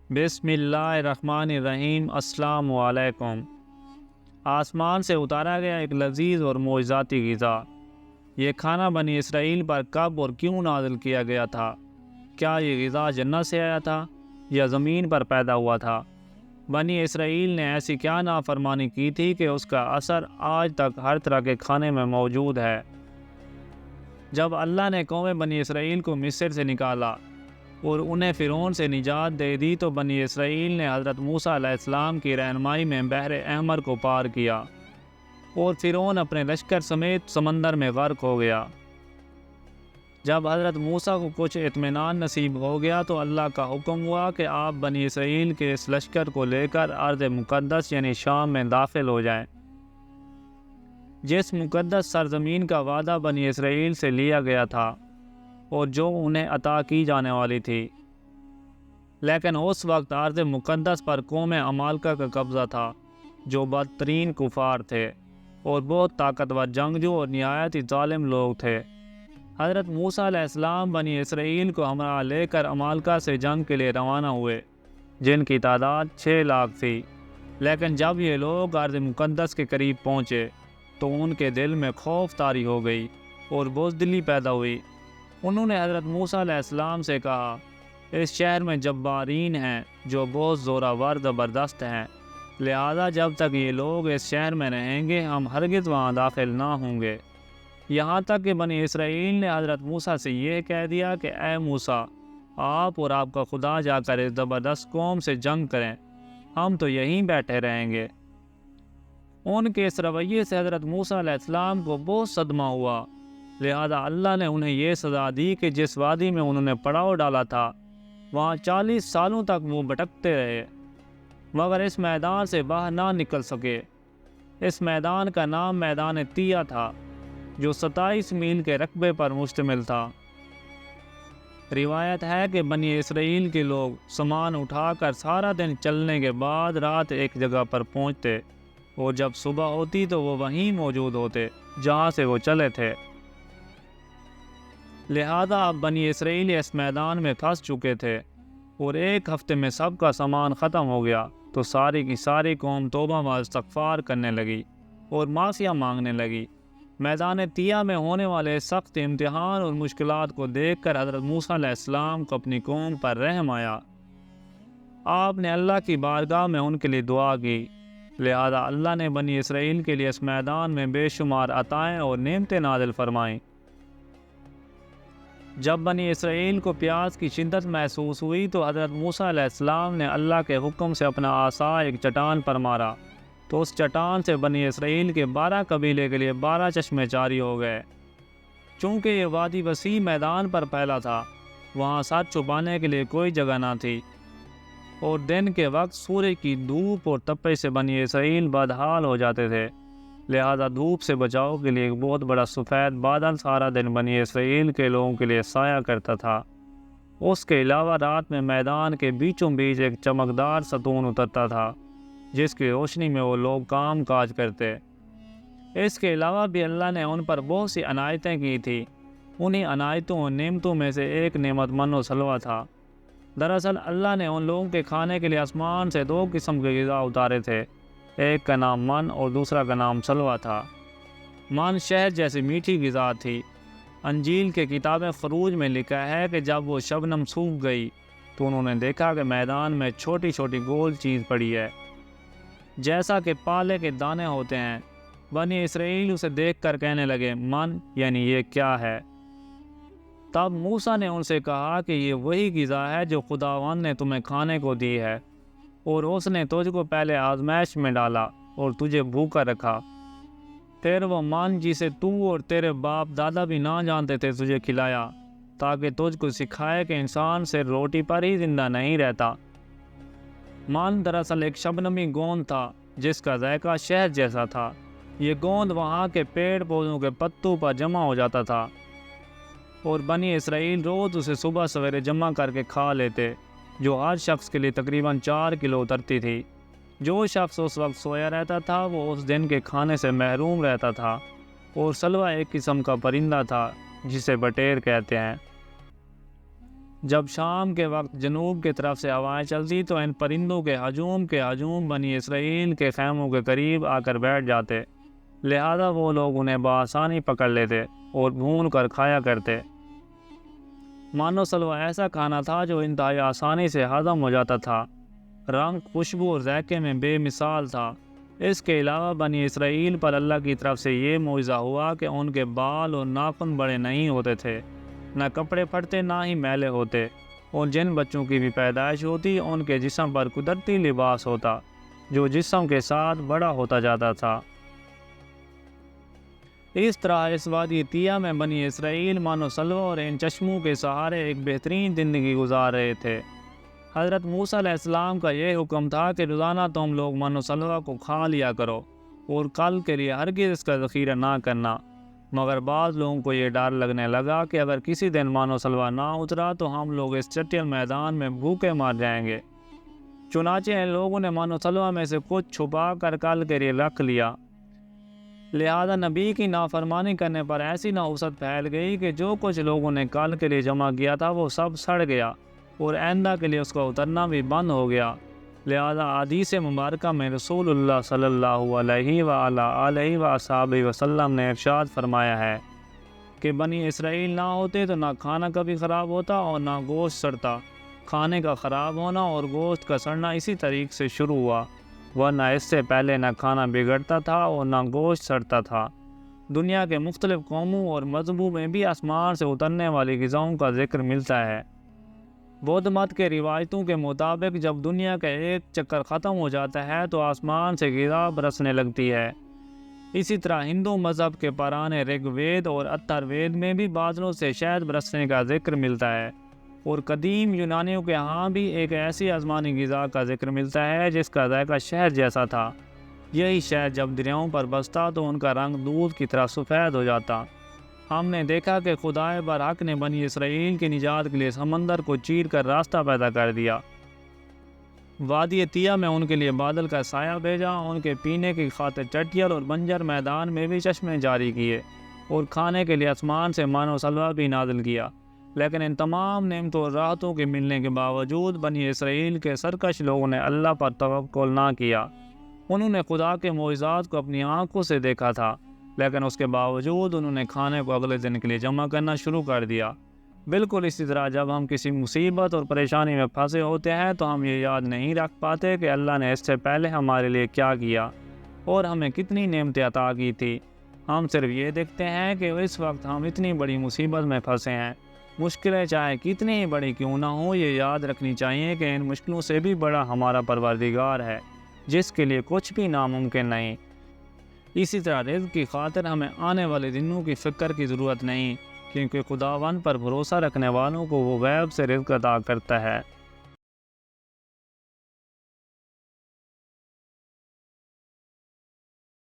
بسم اللہ الرحمن الرحیم۔ السلام علیکم۔ آسمان سے اتارا گیا ایک لذیذ اور معجزاتی غذا۔ یہ کھانا بنی اسرائیل پر کب اور کیوں نازل کیا گیا تھا؟ کیا یہ غذا جنت سے آیا تھا یا زمین پر پیدا ہوا تھا؟ بنی اسرائیل نے ایسی کیا نافرمانی کی تھی کہ اس کا اثر آج تک ہر طرح کے کھانے میں موجود ہے؟ جب اللہ نے قوم بنی اسرائیل کو مصر سے نکالا اور انہیں فرعون سے نجات دے دی تو بنی اسرائیل نے حضرت موسیٰ علیہ السلام کی رہنمائی میں بحر احمر کو پار کیا اور فرعون اپنے لشکر سمیت سمندر میں غرق ہو گیا۔ جب حضرت موسیٰ کو کچھ اطمینان نصیب ہو گیا تو اللہ کا حکم ہوا کہ آپ بنی اسرائیل کے اس لشکر کو لے کر ارض مقدس یعنی شام میں داخل ہو جائیں، جس مقدس سرزمین کا وعدہ بنی اسرائیل سے لیا گیا تھا اور جو انہیں عطا کی جانے والی تھی۔ لیکن اس وقت ارض مقدس پر قوم عمالقہ کا قبضہ تھا، جو بدترین کفار تھے اور بہت طاقتور جنگجو اور نہایت ہی ظالم لوگ تھے۔ حضرت موسیٰ علیہ السلام بنی اسرائیل کو ہمراہ لے کر عمالقہ سے جنگ کے لیے روانہ ہوئے، جن کی تعداد 6 لاکھ تھی۔ لیکن جب یہ لوگ ارض مقدس کے قریب پہنچے تو ان کے دل میں خوف طاری ہو گئی اور بزدلی پیدا ہوئی۔ انہوں نے حضرت موسیٰ علیہ السلام سے کہا، اس شہر میں جبارین ہیں جو بہت زوراور زبردست ہیں، لہذا جب تک یہ لوگ اس شہر میں رہیں گے ہم ہرگز وہاں داخل نہ ہوں گے۔ یہاں تک کہ بنی اسرائیل نے حضرت موسیٰ سے یہ کہہ دیا کہ اے موسیٰ، آپ اور آپ کا خدا جا کر اس زبردست قوم سے جنگ کریں، ہم تو یہیں بیٹھے رہیں گے۔ ان کے اس رویے سے حضرت موسیٰ علیہ السلام کو بہت صدمہ ہوا، لہذا اللہ نے انہیں یہ سزا دی کہ جس وادی میں انہوں نے پڑاؤ ڈالا تھا وہاں 40 سالوں تک وہ بھٹکتے رہے، مگر اس میدان سے باہر نہ نکل سکے۔ اس میدان کا نام میدان تیہ تھا، جو 27 میل کے رقبے پر مشتمل تھا۔ روایت ہے کہ بنی اسرائیل کے لوگ سامان اٹھا کر سارا دن چلنے کے بعد رات ایک جگہ پر پہنچتے اور جب صبح ہوتی تو وہ وہیں موجود ہوتے جہاں سے وہ چلے تھے۔ لہذا اب بنی اسرائیل اس میدان میں پھنس چکے تھے اور ایک ہفتے میں سب کا سامان ختم ہو گیا تو ساری کی ساری قوم توبہ و استغفار کرنے لگی اور معافیہ مانگنے لگی۔ میدان تیہ میں ہونے والے سخت امتحان اور مشکلات کو دیکھ کر حضرت موسیٰ علیہ السلام کو اپنی قوم پر رحم آیا۔ آپ نے اللہ کی بارگاہ میں ان کے لیے دعا کی، لہذا اللہ نے بنی اسرائیل کے لیے اس میدان میں بے شمار عطائیں اور نعمتیں نازل فرمائیں۔ جب بنی اسرائیل کو پیاس کی شدت محسوس ہوئی تو حضرت موسیٰ علیہ السلام نے اللہ کے حکم سے اپنا عصا ایک چٹان پر مارا تو اس چٹان سے بنی اسرائیل کے 12 قبیلے کے لیے 12 چشمے جاری ہو گئے۔ چونکہ یہ وادی وسیع میدان پر پھیلا تھا، وہاں سر چھپانے کے لیے کوئی جگہ نہ تھی اور دن کے وقت سورج کی دھوپ اور تپش سے بنی اسرائیل بدحال ہو جاتے تھے، لہذا دھوپ سے بچاؤ کے لیے ایک بہت بڑا سفید بادل سارا دن بنی اسرائیل کے لوگوں کے لیے سایہ کرتا تھا۔ اس کے علاوہ رات میں میدان کے بیچوں بیچ ایک چمکدار ستون اترتا تھا جس کی روشنی میں وہ لوگ کام کاج کرتے۔ اس کے علاوہ بھی اللہ نے ان پر بہت سی عنایتیں کی تھی۔ انہی عنایتوں اور نعمتوں میں سے ایک نعمت من و سلوہ تھا۔ دراصل اللہ نے ان لوگوں کے کھانے کے لیے آسمان سے 2 قسم کے غذا اتارے تھے، ایک کا نام من اور دوسرا کا نام سلوہ تھا۔ من شہد جیسی میٹھی غذا تھی۔ انجیل کے کتاب خروج میں لکھا ہے کہ جب وہ شبنم سوکھ گئی تو انہوں نے دیکھا کہ میدان میں چھوٹی چھوٹی گول چیز پڑی ہے، جیسا کہ پالے کے دانے ہوتے ہیں۔ بنی اسرائیل اسے دیکھ کر کہنے لگے، من یعنی یہ کیا ہے؟ تب موسیٰ نے ان سے کہا کہ یہ وہی غذا ہے جو خداوند نے تمہیں کھانے کو دی ہے، اور اس نے تجھ کو پہلے آزمائش میں ڈالا اور تجھے بھوکا رکھا، پھر وہ من جسے تو اور تیرے باپ دادا بھی نہ جانتے تھے تجھے کھلایا، تاکہ تجھ کو سکھائے کہ انسان صرف روٹی پر ہی زندہ نہیں رہتا۔ من دراصل ایک شبنمی گوند تھا جس کا ذائقہ شہد جیسا تھا۔ یہ گوند وہاں کے پیڑ پودوں کے پتوں پر جمع ہو جاتا تھا اور بنی اسرائیل روز اسے صبح سویرے جمع کر کے کھا لیتے، جو ہر شخص کے لیے تقریباً 4 کلو اترتی تھی۔ جو شخص اس وقت سویا رہتا تھا وہ اس دن کے کھانے سے محروم رہتا تھا۔ اور سلوہ ایک قسم کا پرندہ تھا جسے بٹیر کہتے ہیں۔ جب شام کے وقت جنوب کی طرف سے ہوائیں چلتی تو ان پرندوں کے ہجوم بنی اسرائیل کے خیموں کے قریب آ کر بیٹھ جاتے، لہذا وہ لوگ انہیں بآسانی پکڑ لیتے اور بھون کر کھایا کرتے۔ مانو سلوہ ایسا کھانا تھا جو انتہائی آسانی سے ہضم ہو جاتا تھا، رنگ، خوشبو اور ذائقے میں بے مثال تھا۔ اس کے علاوہ بنی اسرائیل پر اللہ کی طرف سے یہ معجزہ ہوا کہ ان کے بال اور ناخن بڑے نہیں ہوتے تھے، نہ کپڑے پھٹتے نہ ہی میلے ہوتے، اور جن بچوں کی بھی پیدائش ہوتی ان کے جسم پر قدرتی لباس ہوتا جو جسم کے ساتھ بڑا ہوتا جاتا تھا۔ اس طرح اس وادی طیہ میں بنی اسرائیل مانو سلوہ اور ان چشموں کے سہارے ایک بہترین زندگی گزار رہے تھے۔ حضرت موسیٰ علیہ السلام کا یہ حکم تھا کہ روزانہ تم لوگ مانو سلوہ کو کھا لیا کرو اور کل کے لیے ہرگز اس کا ذخیرہ نہ کرنا، مگر بعض لوگوں کو یہ ڈر لگنے لگا کہ اگر کسی دن مانو سلوہ نہ اترا تو ہم لوگ اس چٹیل میدان میں بھوکے مار جائیں گے۔ چنانچہ ان لوگوں نے مانو سلوہ میں سے کچھ چھپا کر کل کے لیے رکھ لیا، لہذا نبی کی نافرمانی کرنے پر ایسی نحوست پھیل گئی کہ جو کچھ لوگوں نے کل کے لیے جمع کیا تھا وہ سب سڑ گیا اور آئندہ کے لیے اس کا اترنا بھی بند ہو گیا۔ لہذا حدیث مبارکہ میں رسول اللہ صلی اللہ علیہ وآلہ وصحبہ وسلم نے ارشاد فرمایا ہے کہ بنی اسرائیل نہ ہوتے تو نہ کھانا کبھی خراب ہوتا اور نہ گوشت سڑتا۔ کھانے کا خراب ہونا اور گوشت کا سڑنا اسی طریق سے شروع ہوا، ورنہ اس سے پہلے نہ کھانا بگڑتا تھا اور نہ گوشت سڑتا تھا۔ دنیا کے مختلف قوموں اور مذہبوں میں بھی آسمان سے اترنے والی غذاؤں کا ذکر ملتا ہے۔ بدھ مت کے روایتوں کے مطابق جب دنیا کا ایک چکر ختم ہو جاتا ہے تو آسمان سے غذا برسنے لگتی ہے۔ اسی طرح ہندو مذہب کے پرانے رگ وید اور اتھر وید میں بھی بادلوں سے شہد برسنے کا ذکر ملتا ہے، اور قدیم یونانیوں کے ہاں بھی ایک ایسی آسمانی غذا کا ذکر ملتا ہے جس کا ذائقہ شہد جیسا تھا۔ یہی شہد جب دریاؤں پر بستا تو ان کا رنگ دودھ کی طرح سفید ہو جاتا۔ ہم نے دیکھا کہ خدائے برحق نے بنی اسرائیل کی نجات کے لیے سمندر کو چیر کر راستہ پیدا کر دیا، وادی طیہ میں ان کے لیے بادل کا سایہ بھیجا، ان کے پینے کی خاطر چٹیل اور بنجر میدان میں بھی چشمے جاری کیے، اور کھانے کے لیے آسمان سے مانو سلوہ بھی نازل کیا۔ لیکن ان تمام نعمتوں اور راحتوں کے ملنے کے باوجود بنی اسرائیل کے سرکش لوگوں نے اللہ پر توکل نہ کیا۔ انہوں نے خدا کے معجزات کو اپنی آنکھوں سے دیکھا تھا، لیکن اس کے باوجود انہوں نے کھانے کو اگلے دن کے لیے جمع کرنا شروع کر دیا۔ بالکل اسی طرح جب ہم کسی مصیبت اور پریشانی میں پھنسے ہوتے ہیں تو ہم یہ یاد نہیں رکھ پاتے کہ اللہ نے اس سے پہلے ہمارے لیے کیا کیا اور ہمیں کتنی نعمتیں عطا کی تھی۔ ہم صرف یہ دیکھتے ہیں کہ اس وقت ہم اتنی بڑی مصیبت میں پھنسے ہیں۔ مشکلیں چاہے کتنی ہی بڑی کیوں نہ ہوں، یہ یاد رکھنی چاہیے کہ ان مشکلوں سے بھی بڑا ہمارا پروردگار ہے جس کے لیے کچھ بھی ناممکن نہیں۔ اسی طرح رزق کی خاطر ہمیں آنے والے دنوں کی فکر کی ضرورت نہیں، کیونکہ خداوند پر بھروسہ رکھنے والوں کو وہ غیب سے رزق عطا کرتا ہے۔